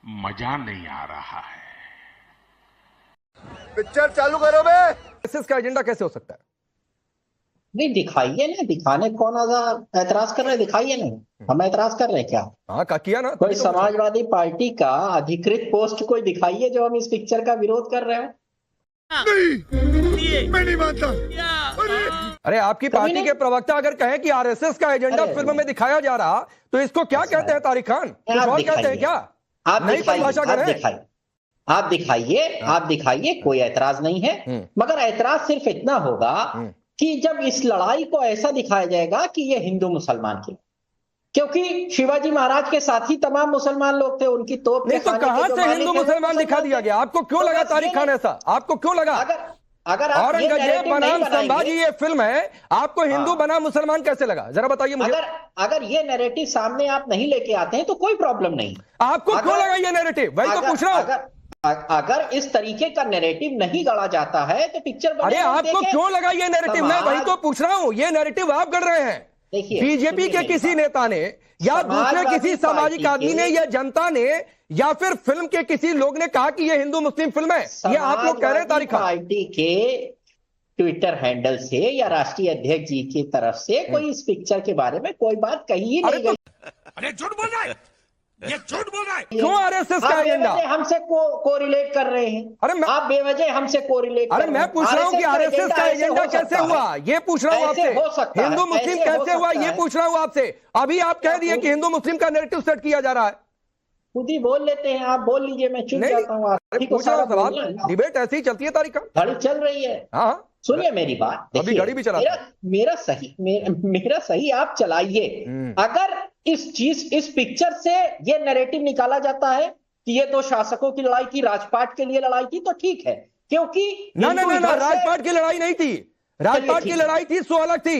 मजा नहीं आ रहा है। पिक्चर चालू करो बे। आरएसएस का एजेंडा कैसे हो सकता है? नहीं दिखाइए ना, दिखाने कौन एतराज कर रहे हैं? दिखाइए ना, हम एतराज कर रहे हैं क्या? हाँ किया ना। कोई समाजवादी पार्टी का अधिकृत पोस्ट कोई दिखाइए जो हम इस पिक्चर का विरोध कर रहे हैं। नहीं, मैं नहीं मानता। अरे आपकी पार्टी के प्रवक्ता अगर कहे कि आरएसएस का एजेंडा फिल्म में दिखाया जा रहा, तो इसको क्या कहते हैं तारिक खान? कुछ और कहते हैं क्या? आप नई परिभाषा करें। आप दिखाइए, कोई ऐतराज नहीं है, मगर ऐतराज सिर्फ इतना होगा कि जब इस लड़ाई को ऐसा दिखाया जाएगा कि ये हिंदू मुसलमान की, क्योंकि शिवाजी महाराज के साथ ही तमाम मुसलमान लोग थे, उनकी तोप नहीं तो कहां से हिंदू मुसलमान दिखा दिया गया? आपको क्यों लगा तारिक खान ऐसा? आपको क्यों लगा? अगर औरंगजेब बनाम संभाजी ये फिल्म है, आपको हिंदू बना मुसलमान कैसे लगा? जरा बताइए मुझे। अगर ये नैरेटिव सामने आप नहीं लेके आते हैं तो कोई प्रॉब्लम नहीं। आपको क्यों लगा ये नैरेटिव? वही तो पूछ रहा हूं। अगर इस तरीके का नैरेटिव नहीं गढ़ा जाता है तो पिक्चर अरे आपको क्यों लगा ये नैरेटिव? मैं वही तो पूछ रहा हूं। ये नैरेटिव आप गढ़ रहे हैं। देखिए, बीजेपी के किसी नेता ने या दूसरे किसी सामाजिक आदमी ने या जनता ने या फिर फिल्म के किसी लोग ने कहा कि ये हिंदू मुस्लिम फिल्म है, ये आप लोग कह रहे हैं तारिक खान? पार्टी के ट्विटर हैंडल से या राष्ट्रीय अध्यक्ष जी की तरफ से कोई इस पिक्चर के बारे में कोई बात कही ही नहीं गई। अरे झूठ बोल रहा है, ये झूठ बोल रहा है। क्यों आरएसएस का एजेंडा हमसे कोरिलेट कर रहे हैं? अरे आप बेवजह हमसे कोरिलेट अरे मैं पूछ रहा हूँ कि आरएसएस का एजेंडा कैसे हुआ, ये पूछ रहा हूँ आपसे। हिंदू मुस्लिम कैसे हुआ, ये पूछ रहा हूँ आपसे। अभी आप कह दिए कि हिंदू मुस्लिम का नैरेटिव सेट किया जा रहा है। खुद ही बोल लेते हैं, आप बोल लीजिए, मैं चुप जाता हूँ। डिबेट ऐसे ही चलती है तारिक खान, घड़ी चल रही है। हाँ सुनिए मेरी बात, अभी घड़ी भी चला मेरा सही आप चलाइए। अगर इस पिक्चर से ये नैरेटिव निकाला जाता है कि ये दो शासकों की लड़ाई थी, राजपाट के लिए लड़ाई थी, तो ठीक है, क्योंकि ना राजपाट की लड़ाई नहीं थी। राजपाट की लड़ाई थी, सो अलग थी।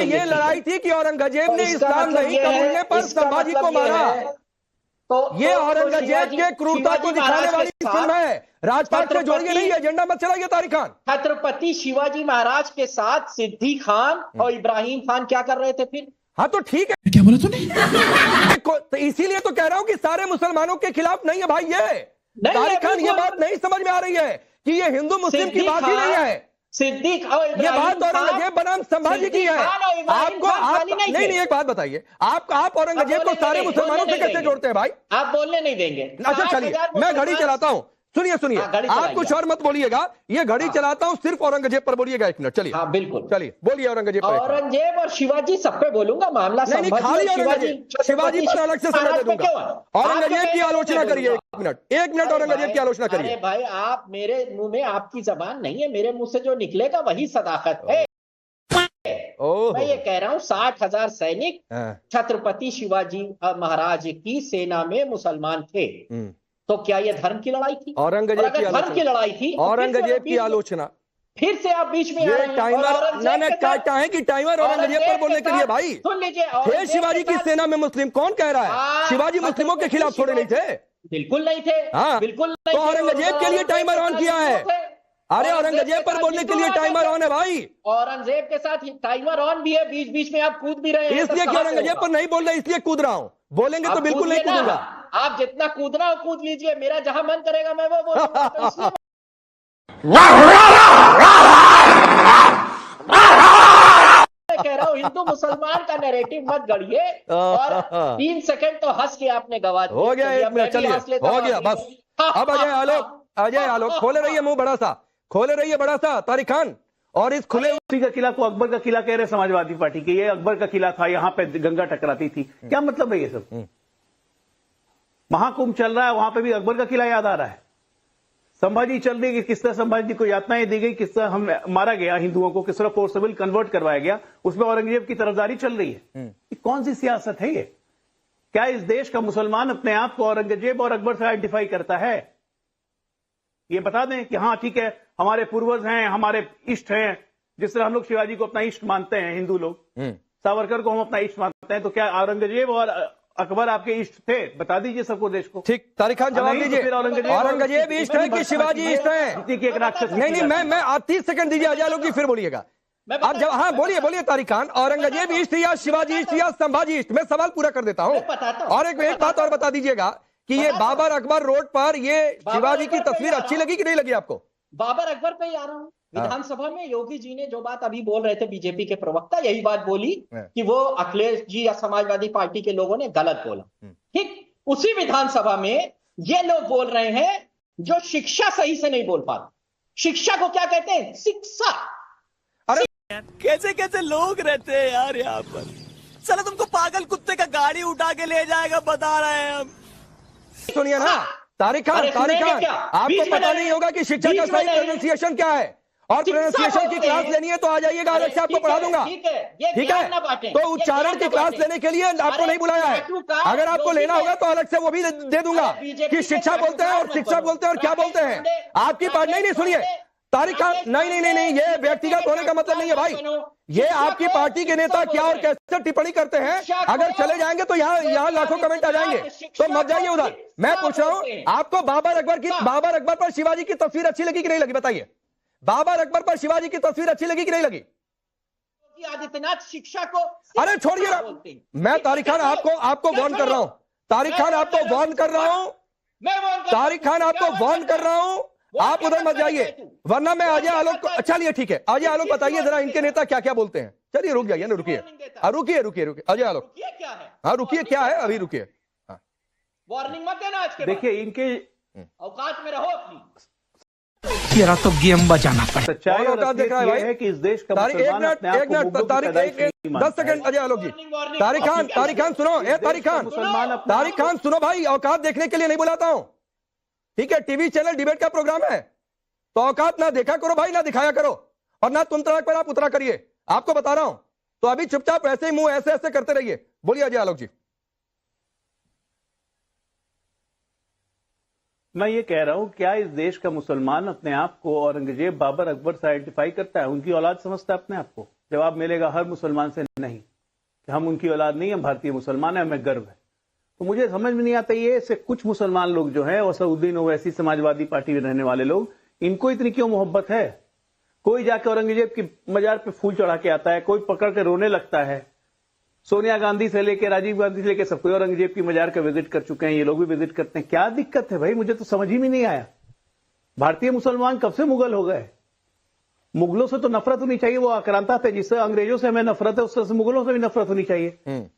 ये लड़ाई थी कि औरंगजेब ने इस्लाम नहीं कबूलने पर संभाजी को मारा। तो ये औरंगजेब के क्रूरता को दिखाने वाली फिल्म है। राजपाट से जोड़िए नहीं, एजेंडा मत चलाइए तारिक खान। छत्रपति शिवाजी महाराज के साथ सिद्दी खान और इब्राहिम खान क्या कर रहे थे फिर? हाँ तो ठीक है, क्या बोला तूने? तो इसीलिए तो कह रहा हूं कि सारे मुसलमानों के खिलाफ नहीं है भाई। ये तारिक खान ये बात नहीं समझ में आ रही है कि ये हिंदू मुस्लिम की बात ही नहीं है। सिद्दीक और ये बात औरंगजेब बनाम संभाजी की है। आपको नहीं एक बात बताइए, आप औरंगजेब को सारे मुसलमानों से कैसे जोड़ते हैं भाई? आप बोलने नहीं देंगे। अच्छा चलिए, मैं घड़ी चलाता हूँ। सुनिए, आप कुछ और मत बोलिएगा, ये घड़ी चलाता हूँ, सिर्फ औरंगजेब पर बोलिएगा। 1 मिनट चलिए। हाँ बिल्कुल, चलिए बोलिए औरंगजेब पर। औरंगजेब और शिवाजी सब पे बोलूंगा, मामला नहीं खाली शिवाजी पर अलग से समय दे दूंगा। औरंगजेब की आलोचना करिए। 1 मिनट औरंगजेब की आलोचना करिए। अरे भाई, आप मेरे मुंह में आपकी जबान नहीं है, मेरे मुंह से जो निकलेगा वही सदाकत है। मैं ये कह रहा हूँ 60,000 सैनिक छत्रपति शिवाजी महाराज की सेना में मुसलमान थे, तो क्या ये धर्म की लड़ाई थी? औरंगजेब की धर्म की लड़ाई थी, औरंगजेब की आलोचना फिर से आप बीच में ये टाइमर काटा है कि टाइमर औरंगजेब पर बोलने के लिए भाई? सुन लीजिए, थे शिवाजी की सेना में मुस्लिम, कौन कह रहा है? शिवाजी मुस्लिमों के खिलाफ थोड़े नहीं थे। बिल्कुल नहीं थे। हाँ बिल्कुल। तो औरंगजेब के लिए टाइमर ऑन किया है। अरे औरंगजेब पर बोलने के लिए टाइमर ऑन है भाई। औरंगजेब के साथ टाइमर ऑन भी है, बीच बीच में आप कूद भी रहे हैं। इसलिए कि औरंगजेब पर नहीं बोल रहे, इसलिए कूद रहा हूँ। बोलेंगे तो बिल्कुल नहीं कूदूंगा। आप जितना कूदना हो कूद लीजिए, मेरा जहां मन करेगा मैं वो बोलूंगा। तो इसलिए मैं कह रहा हूँ हिंदू मुसलमान का नैरेटिव मत गढ़िए। और 3 सेकंड तो हंस के आपने गवा दिया। हो गया 1 मिनट, चलिए हो गया बस। अब अजय आलोक खोले रहिए मुंह बड़ा सा, खोले रहिए बड़ा सा तारिक खान। और इस खुले का किला को अकबर का किला कह रहे समाजवादी पार्टी के, ये अकबर का किला था, यहाँ पे गंगा टकराती थी। क्या मतलब है ये सब? महाकुंभ चल रहा है, वहां पे भी अकबर का किला याद आ रहा है। संभाजी चल रही है, किस तरह संभाजी को यातनाएं दी गई, किस तरह हम मारा गया हिंदुओं को, किस तरह फोर्सेबल कन्वर्ट करवाया गया, उसमें औरंगजेब की तरफदारी चल रही है। कौन सी सियासत है ये? क्या इस देश का मुसलमान अपने आप को औरंगजेब और अकबर से आइडेंटिफाई करता है? ये बता दें कि हाँ ठीक है, हमारे पूर्वज हैं, हमारे इष्ट हैं। जिस तरह हम लोग शिवाजी को अपना इष्ट मानते हैं, हिंदू लोग सावरकर को हम अपना इष्ट मानते हैं, तो क्या औरंगजेब और अकबर आपके इष्ट थे? बता दीजिए सबको, देश को। ठीक, तारिक खान जवाब दीजिए। औरंगजेब इष्ट है कि शिवाजी इष्ट है? एक राक्षस नहीं मैं आप 30 सेकंड दीजिए अजय लोग की, फिर बोलिएगा आप। जब हाँ बोलिए तारिक खान, औरंगजेब इष्ट या शिवाजी इष्ट या संभाजी इष्ट? मैं सवाल पूरा कर देता हूँ। और एक बात और बता दीजिएगा कि ये बाबर अकबर रोड पर ये शिवाजी की तस्वीर अच्छी लगी कि नहीं लगी आपको? बाबर अकबर पे ही आ रहा हूँ। विधानसभा में योगी जी ने जो बात अभी बोल रहे थे, बीजेपी के प्रवक्ता यही बात बोली कि वो अखिलेश जी या समाजवादी पार्टी के लोगों ने गलत बोला। ठीक उसी विधानसभा में ये लोग बोल रहे हैं जो शिक्षा सही से नहीं बोल पाते। शिक्षा को क्या कहते हैं? शिक्षा। अरे कैसे कैसे लोग रहते हैं यार यहाँ पर। चलो तुमको पागल कुत्ते का गाड़ी उठा के ले जाएगा, बता रहे हैं हम। सुनिए ना तारिक खान, आपको पता नहीं होगा कि शिक्षा का सही प्रोनाउंसिएशन क्या है, और प्रोनाउंसिएशन की क्लास लेनी है तो आ जाइएगा, अलग से आपको पढ़ा दूंगा। ठीक है, तो उच्चारण की क्लास लेने के लिए आपको नहीं बुलाया है। अगर आपको लेना होगा तो अलग से वो भी दे दूंगा कि शिक्षा बोलते हैं और शिक्षा बोलते हैं और क्या बोलते हैं। आपकी पार्टी नहीं सुनिए तारिक खान, नहीं, ये व्यक्तिगत होने का मतलब नहीं है भाई। ये आपकी पार्टी के नेता क्या और कैसे टिप्पणी करते हैं, अगर चले जाएंगे तो यहाँ लाखों कमेंट आ जाएंगे, तो मत जाइए उधर। मैं पूछ रहा हूं आपको बाबर अकबर पर शिवाजी की तस्वीर अच्छी लगी कि नहीं लगी? बताइए, बाबर अकबर पर शिवाजी की तस्वीर अच्छी लगी कि नहीं लगी? आदित्यनाथ शिक्षा को, अरे छोड़िए ना, मैं तारिक खान आपको वार्न कर रहा हूं। तारिक खान आपको वार्न कर रहा हूं। तारिक खान आपको वार्न कर रहा हूं, आप उधर मत जाइए, वरना मैं अजय आलोक को। चलिए ठीक है, अजय आलोक बताइए जरा इनके नेता क्या क्या बोलते हैं। चलिए रुक जाइए ना, रुकिए अजय आलोक। हाँ रुकिए, क्या है अभी, रुकिए। वार्निंग मत देना आज के। देखिए इनके औकात में रहो अपनी। तेरा तो गेम बजाना पड़ेगा। सच्चाई और असलियत ये है कि इस देश का तारिक, एक मिनट तारिक, 10 सेकंड अजय आलोक जी। तारिक खान सुनो, तारिक खान सुनो भाई, औकात देखने के लिए नहीं बुलाता हूं। ठीक है, टीवी चैनल डिबेट का प्रोग्राम है, तो औकात ना देखा करो भाई, ना दिखाया करो, और ना तुम तड़क पर आप उतरा करिए। आपको बता रहा हूं, तो अभी चुपचाप ऐसे ही मुंह ऐसे करते रहिए। बोलिए अजय आलोक जी। मैं ये कह रहा हूं, क्या इस देश का मुसलमान अपने आप को औरंगजेब, बाबर, अकबर से आइडेंटिफाई करता है? उनकी औलाद समझता है अपने आप को? जवाब मिलेगा हर मुसलमान से नहीं, कि हम उनकी औलाद नहीं, हम भारतीय मुसलमान है, हमें गर्व है। तो मुझे समझ में नहीं आता ये से कुछ मुसलमान लोग जो है, असदुद्दीन ओवैसी, समाजवादी पार्टी में रहने वाले लोग, इनको इतनी क्यों मोहब्बत है? कोई जाके औरंगजेब की मजार पे फूल चढ़ा के आता है, कोई पकड़ के रोने लगता है। सोनिया गांधी से लेके राजीव गांधी से लेके सब कोई औरंगजेब की मजार का विजिट कर चुके हैं, ये लोग भी विजिट करते हैं। क्या दिक्कत है भाई? मुझे तो समझ ही में नहीं आया। भारतीय मुसलमान कब से मुगल हो गए? मुगलों से तो नफरत होनी चाहिए, वो आक्रांता थे। जिससे अंग्रेजों से हमें नफरत है, उससे मुगलों से भी नफरत होनी चाहिए।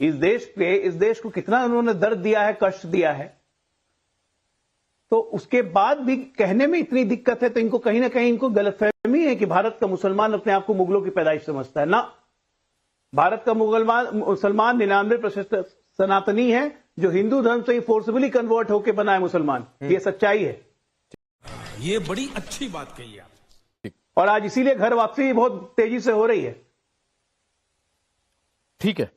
इस देश को कितना उन्होंने दर्द दिया है, कष्ट दिया है, तो उसके बाद भी कहने में इतनी दिक्कत है, तो इनको कहीं ना कहीं इनको गलतफहमी है कि भारत का मुसलमान अपने आप को मुगलों की पैदाइश समझता है। ना, भारत का मुसलमान 99% सनातनी है, जो हिंदू धर्म से ही फोर्सबली कन्वर्ट होकर बना है मुसलमान। ये सच्चाई है। ये बड़ी अच्छी बात कही आप। और आज इसीलिए घर वापसी बहुत तेजी से हो रही है। ठीक है,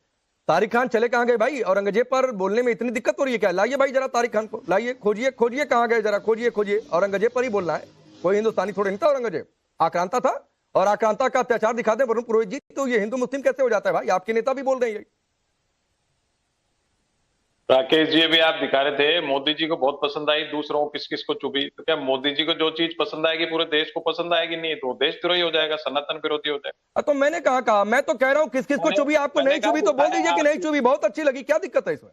तारिक खान चले कहां गए भाई? औरंगजेब पर बोलने में इतनी दिक्कत हो रही है क्या? लाइए भाई जरा तारिक खान को लाइए, खोजिए कहां गए, जरा खोजिए। औरंगजेब पर ही बोलना है, कोई हिंदुस्तानी थोड़े नहीं था। औरंगजेब आक्रांता था, और आक्रांता का अत्याचार दिखाते वरुण पुरोहित जी, तो ये हिंदू मुस्लिम कैसे हो जाता है भाई? आपके नेता भी बोल रहे हैं। राकेश जी भी आप दिखा रहे थे, मोदी जी को बहुत पसंद आई, दूसरों को किस किस को चुभी। तो क्या मोदी जी को जो चीज पसंद आएगी पूरे देश को पसंद आएगी? नहीं, तो देश विरोधी हो जाएगा, सनातन विरोधी हो जाएगा। तो मैंने कहा, मैं तो कह रहा हूं किस किस को चुभी। आपको नहीं चुभी तो बोल दीजिए कि नहीं चुभी, बहुत अच्छी लगी, क्या दिक्कत है इसमें?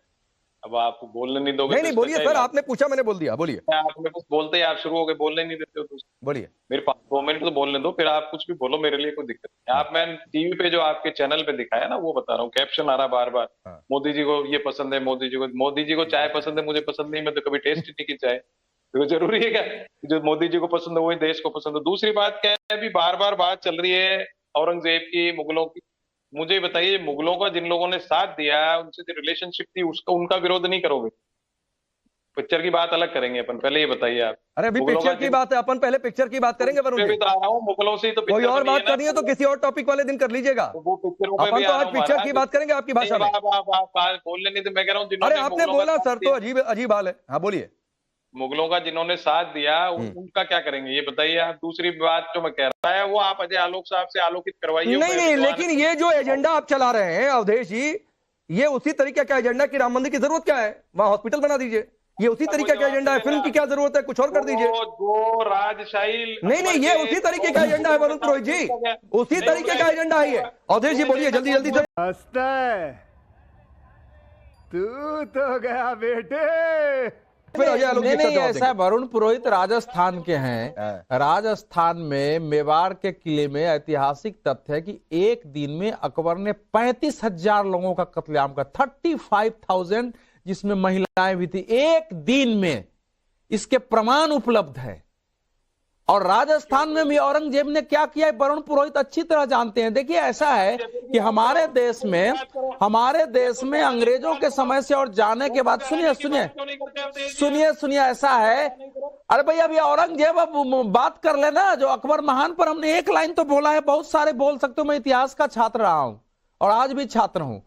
अब आप बोलने नहीं दोगे? नहीं बोलिए सर, आपने पूछा, मैंने बोल दिया, बोलिए। आपने कुछ बोलते ही आप शुरू हो गए, बोलने नहीं देते हो तो बोलिए। मेरे पास 2 मिनट तो बोलने दो, फिर आप कुछ भी बोलो, मेरे लिए कोई दिक्कत नहीं। आप, मैं टीवी पे जो आपके चैनल पे दिखाया ना, वो बता रहा हूँ। कैप्शन आ रहा बार बार, मोदी जी को ये पसंद है, मोदी जी को चाय पसंद है, मुझे पसंद नहीं, मैं तो कभी टेस्ट ही नहीं की चाय। तो जरूरी है क्या जो मोदी जी को पसंद है वही देश को पसंद है? दूसरी बात क्या है, अभी बार बार बात चल रही है औरंगजेब की, मुगलों की। मुझे बताइए, मुगलों का जिन लोगों ने साथ दिया, उनसे जो रिलेशनशिप थी, उसका उनका विरोध नहीं करोगे? पिक्चर की बात अलग करेंगे अपन, पहले ये बताइए आप। अरे अभी पिक्चर की बात है, अपन पहले पिक्चर की बात करेंगे। वरुण जी, मुगलों से तो कोई और बात करनी है तो किसी और टॉपिक वाले दिन कर लीजिएगा। अपन तो आज पिक्चर की बात करेंगे आपकी भाषा में। बोलने नहीं तो मैं कह रहा हूँ। अरे आपने बोला सर, तो अजीब हाल है। हाँ बोलिए। मुगलों का जिन्होंने साथ दिया उनका क्या करेंगे ये बताइए आप। दूसरी बात जो मैं कह रहा है, वो आप अजय आलोक साहब से आलोकित करवाइए। नहीं, लेकिन ये जो एजेंडा आप चला रहे हैं अवधेश जी, ये उसी तरीके का एजेंडा कि राम मंदिर की जरूरत क्या है, वहां हॉस्पिटल बना दीजिए। ये उसी तरीके का एजेंडा है। फिल्म की क्या जरूरत है, कुछ और कर दीजिए। जो राजशाही नहीं, ये उसी तरीके का एजेंडा है वरुण पुरोहित जी, उसी तरीके का एजेंडा है ये। अवधेश जी बोलिए जल्दी से। तू तो गया बेटे। फिर अजय आलोक जी नहीं का जवाब ऐसा है, वरुण पुरोहित राजस्थान के हैं। राजस्थान में मेवाड़ के किले में ऐतिहासिक तथ्य है कि एक दिन में अकबर ने 35,000 लोगों का कत्लेआम का 35,000, जिसमें महिलाएं भी थी, एक दिन में। इसके प्रमाण उपलब्ध है। और राजस्थान में भी औरंगजेब ने क्या किया है वरुण पुरोहित अच्छी तरह जानते हैं। देखिए ऐसा है कि हमारे देश में अंग्रेजों के समय से और जाने के बाद, सुनिए ऐसा है। अरे भाई अभी औरंगजेब, अब बात कर लेना जो अकबर महान पर हमने एक लाइन तो बोला है, बहुत सारे बोल सकते हो। मैं इतिहास का छात्र रहा हूं और आज भी छात्र हूं।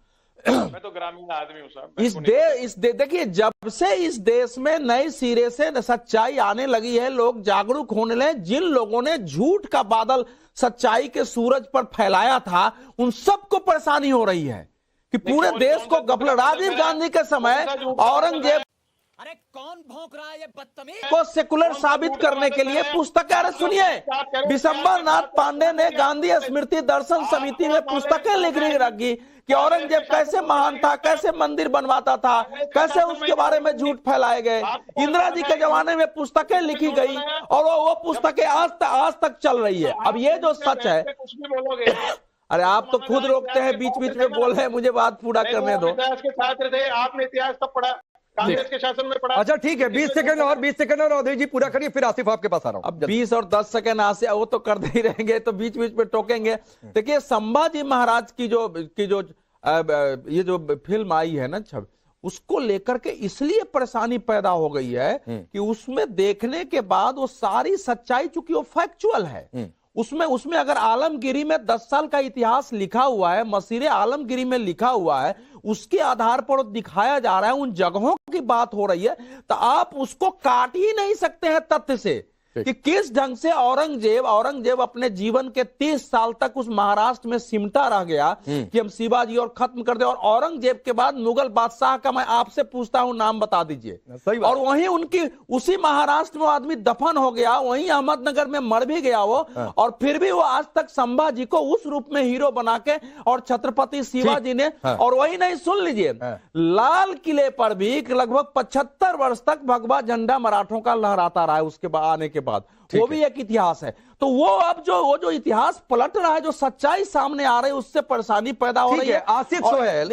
मैं तो ग्रामीण आदमी हूं साहब। देखिए जब से इस देश में नए सिरे से सच्चाई आने लगी है, लोग जागरूक होने लगे, जिन लोगों ने झूठ का बादल सच्चाई के सूरज पर फैलाया था, उन सबको परेशानी हो रही है कि पूरे देश को गफलत। राजीव गांधी के समय औरंगजेब, अरे कौन भौंक रहा है ये बदतमीज? को सेकुलर साबित करने के लिए पुस्तकें, अरे सुनिए, विशंबर नाथ पांडे ने गांधी स्मृति दर्शन समिति में पुस्तकें लिख रखी कि औरंगजेब कैसे महान था, कैसे मंदिर बनवाता था, कैसे उसके बारे में झूठ फैलाए गए। इंदिरा जी के जमाने में पुस्तकें लिखी गई और वो पुस्तकें आज तक चल रही है। अब ये जो सच है, कुछ भी बोलोगे। अरे आप तो खुद रोकते हैं, बीच बीच में बोल रहे हैं, मुझे बात पूरा करने दो। इतिहास के छात्र थे, आपने इतिहास कब पढ़ा? कांग्रेस के शासन में पढ़ा। अच्छा ठीक है, 20 सेकंड और अवधेश जी पूरा करिए, फिर आसिफ आपके पास आ रहा हूं। अब 20 और 10 सेकंड आसे वो तो करते ही रहेंगे, तो बीच बीच में टोकेंगे। देखिए संभाजी महाराज की जो ये जो फिल्म आई है ना छवि, उसको लेकर के इसलिए परेशानी पैदा हो गई है कि उसमें देखने के बाद वो सारी सच्चाई, चूंकि वो फैक्चुअल है, उसमें अगर आलमगिरी में 10 साल का इतिहास लिखा हुआ है, मसीरे आलमगिरी में लिखा हुआ है, उसके आधार पर दिखाया जा रहा है, उन जगहों की बात हो रही है, तो आप उसको काट ही नहीं सकते हैं तथ्य से कि किस ढंग से औरंगजेब अपने जीवन के 30 साल तक उस महाराष्ट्र में सिमटा रह गया कि हम शिवाजी और खत्म कर दे। और औरंगजेब के बाद मुगल बादशाह का मैं आपसे पूछता हूं, नाम बता दीजिए। और वहीं उसी महाराष्ट्र में आदमी दफन हो गया, वहीं अहमदनगर में मर भी गया वो, और फिर भी वो आज तक संभाजी को उस रूप में हीरो बना के, और छत्रपति शिवाजी ने, और वही नहीं, सुन लीजिए, लाल किले पर भी लगभग 75 वर्ष तक भगवा झंडा मराठों का लहराता रहा है उसके बाद आने के बाद। वो भी एक इतिहास है। तो वो अब जो इतिहास पलट रहा है, जो सच्चाई सामने आ रही है, उससे परेशानी पैदा हो रही है। आसिफ सोहेल,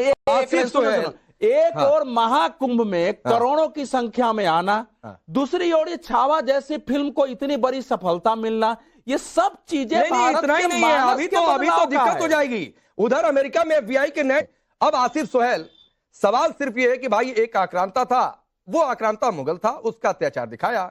एक और महाकुंभ में करोड़ों की संख्या में आना, दूसरी ओर ये छावा जैसी फिल्म को इतनी बड़ी सफलता मिलना, ये सब चीजें इतना ही नहीं है। अभी तो दिक्कत हो जाएगी। उधर अमेरिका में FBI के नेट। अब आसिफ सोहेल, सवाल सिर्फ ये है कि भाई एक आक्रांता था, वो आक्रांता मुगल था, उसका अत्याचार दिखाया,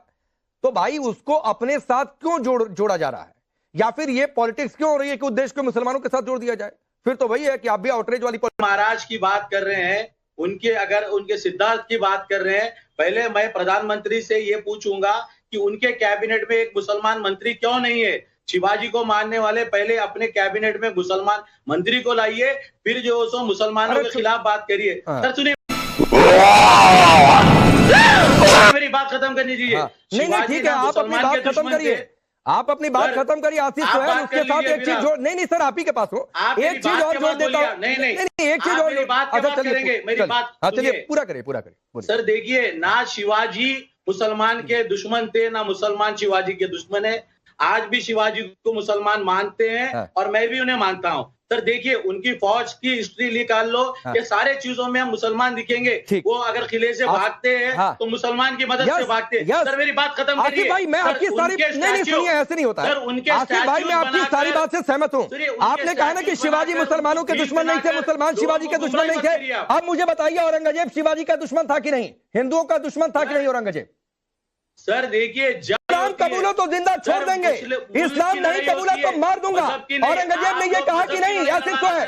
तो भाई उसको अपने साथ क्यों जोड़ा जा रहा है? या फिर ये पॉलिटिक्स क्यों हो रही है कि उद्देश्य को मुसलमानों के साथ जोड़ दिया जाए? फिर तो वही है कि आप भी आउटरीच वाली महाराज की बात कर रहे हैं, उनके सिद्धांत की बात कर रहे हैं। पहले मैं प्रधानमंत्री से ये पूछूंगा कि उनके कैबिनेट में एक मुसलमान मंत्री क्यों नहीं है? शिवाजी को मानने वाले पहले अपने कैबिनेट में मुसलमान मंत्री को लाइए, फिर जो सो मुसलमानों के खिलाफ बात करिए। सर सुनिए, मेरी बात खत्म करनी चाहिए। नहीं ठीक है, आप अपनी बात खत्म करिए, आप अपनी बात खत्म करिए। आसिफ सोहेल, उसके साथ एक चीज जोड़, नहीं सर आप ही के पास हो, एक चीज और जोड़ देता हूं। नहीं एक चीज और, अच्छा चलिए मेरी बात, चलिए पूरा करिए। सर देखिए, ना शिवाजी मुसलमान के दुश्मन थे, ना मुसलमान शिवाजी के दुश्मन है। आज भी शिवाजी को मुसलमान मानते हैं और मैं भी उन्हें मानता हूं। सर देखिए, उनकी फौज की हिस्ट्री निकाल लो, ये सारे चीजों में हम मुसलमान दिखेंगे। वो अगर किले से भागते हैं तो मुसलमान की मदद से भागते हैं। सर मेरी बात खत्म करिए। भाई मैं आपकी सारी नहीं सुनिए, ऐसे नहीं होता है। आसिफ भाई मैं आपकी सारी बात से सहमत हूँ। आपने कहा ना कि शिवाजी मुसलमानों के दुश्मन नहीं थे, मुसलमान शिवाजी के दुश्मन नहीं थे। अब मुझे बताइए, औरंगजेब शिवाजी का दुश्मन था कि नहीं? हिंदुओं का दुश्मन था कि नहीं औरंगजेब? सर देखिए, इस्लाम कबूलो तो जिंदा छोड़ देंगे, इस्लाम नहीं कबूला तो मार दूंगा। औरंगजेब ने ये कहा कि नहीं? ऐसे तो है,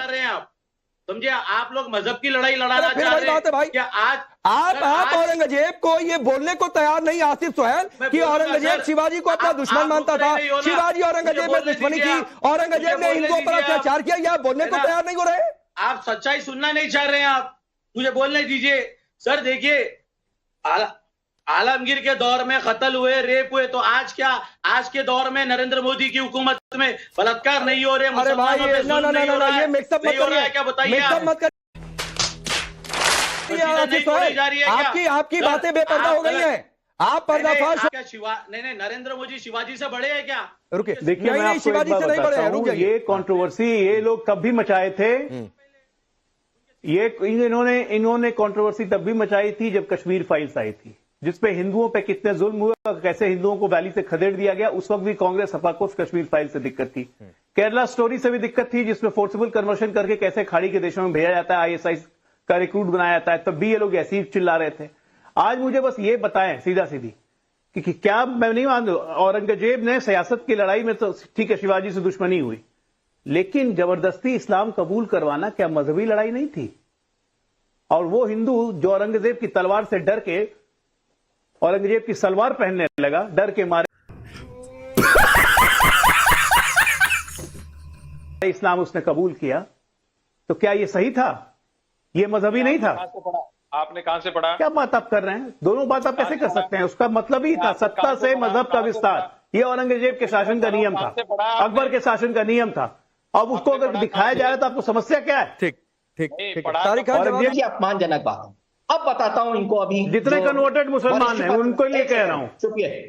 समझे? आप लोग मजहब की लड़ाई लड़ाना चाह रहे हैं। बात है भाई, क्या आप औरंगजेब को ये बोलने को तैयार नहीं आसिफ सोहेल कि औरंगजेब शिवाजी को अपना दुश्मन मानता था, शिवाजी औरंगजेब में दुश्मनी थी, औरंगजेब ने हिंदुओं पर अत्याचार किया, यह बोलने को तैयार नहीं हो रहे। आप सच्चाई सुनना नहीं चाह रहे हैं, आप मुझे बोलने दीजिए। सर देखिए, आलमगीर के दौर में कत्ल हुए, रेप हुए, तो आज के दौर में नरेंद्र मोदी की हुकूमत में बलात्कार नहीं हो रहे? अरे भाई ये मिक्सअप मत करिए, क्या बताइए? नहीं खोली जा रही है क्या? आपकी बातें बेपर्दा हो गई हैं। आप पर्दाफाश क्या नहीं नरेंद्र मोदी शिवाजी से बड़े हैं क्या? रुके, देखिए, मैं आपको एक शिवाजी बात से नहीं बड़े बताता हैं, हूं, रुक जाइए। ये कंट्रोवर्सी ये लोग तब भी मचाए थे। ये इन्होंने कंट्रोवर्सी तब भी मचाई थी जब कश्मीर फाइल्स आई थी, जिसपे हिंदुओं पे कितने जुल्म हुए, कैसे हिंदुओं को वैली से खदेड़ दिया गया। उस वक्त भी कांग्रेस सपा को कश्मीर फाइल से दिक्कत थी। केरला स्टोरी से भी दिक्कत थी, जिसमें फोर्सिबल कन्वर्शन करके कैसे खाड़ी के देशों में भेजा जाता है, आईएसआई का रिक्रूट बनाया जाता है। तब भी ये लोग ऐसे ही चिल्ला रहे थे। आज मुझे बस ये बताएं सीधा सीधी कि क्या, मैं नहीं मान, औरंगजेब ने सियासत की लड़ाई में तो ठीक है शिवाजी से दुश्मनी हुई, लेकिन जबरदस्ती इस्लाम कबूल करवाना क्या मजहबी लड़ाई नहीं थी? और वो हिंदू जो औरंगजेब की तलवार से डर के औरंगजेब की सलवार पहनने लगा, डर के मारे इस्लाम उसने कबूल किया, तो क्या ये सही था? ये मजहबी नहीं था? आपने कहां से पढ़ा? क्या बात आप कर रहे हैं? दोनों बात आप कैसे कर सकते हैं? उसका मतलब ही था सत्ता से मजहब का विस्तार। ये औरंगजेब के शासन का नियम था, अकबर के शासन का नियम था। अब उसको अगर दिखाया जाए तो आपको समस्या क्या है? ठीक ठीक नहीं, ठीक, पढ़ा तारिक खान जवाब ये अपमानजनक बात है। अब बताता हूं इनको, अभी जितने कन्वर्टेड मुसलमान हैं उनको लिए कह रहा हूं।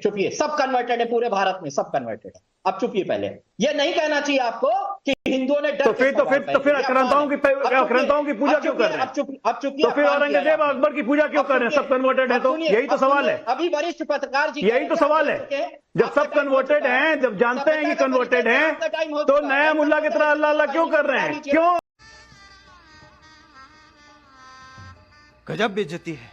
चुपिए, सब कन्वर्टेड है पूरे भारत में, सब कन्वर्टेड है। अब चुपिए, पहले ये नहीं कहना चाहिए आपको कि हिंदुओं ने डर तो फिर आक्रांताओं की पूजा क्यों कर रहे हैं? अब चुपिए, तो फिर औरंगजेब अकबर की पूजा क्यों कर रहे हैं? सब कन्वर्टेड है तो यही तो सवाल है। अभी वरिष्ठ पत्रकार जी, यही तो सवाल है। जब सब कन्वर्टेड हैं, जब जानते हैं कि कन्वर्टेड हैं, तो नया मुल्ला की तरह अल्लाह अल्लाह क्यों कर रहे हैं? क्यों? गजब बेइज्जती है।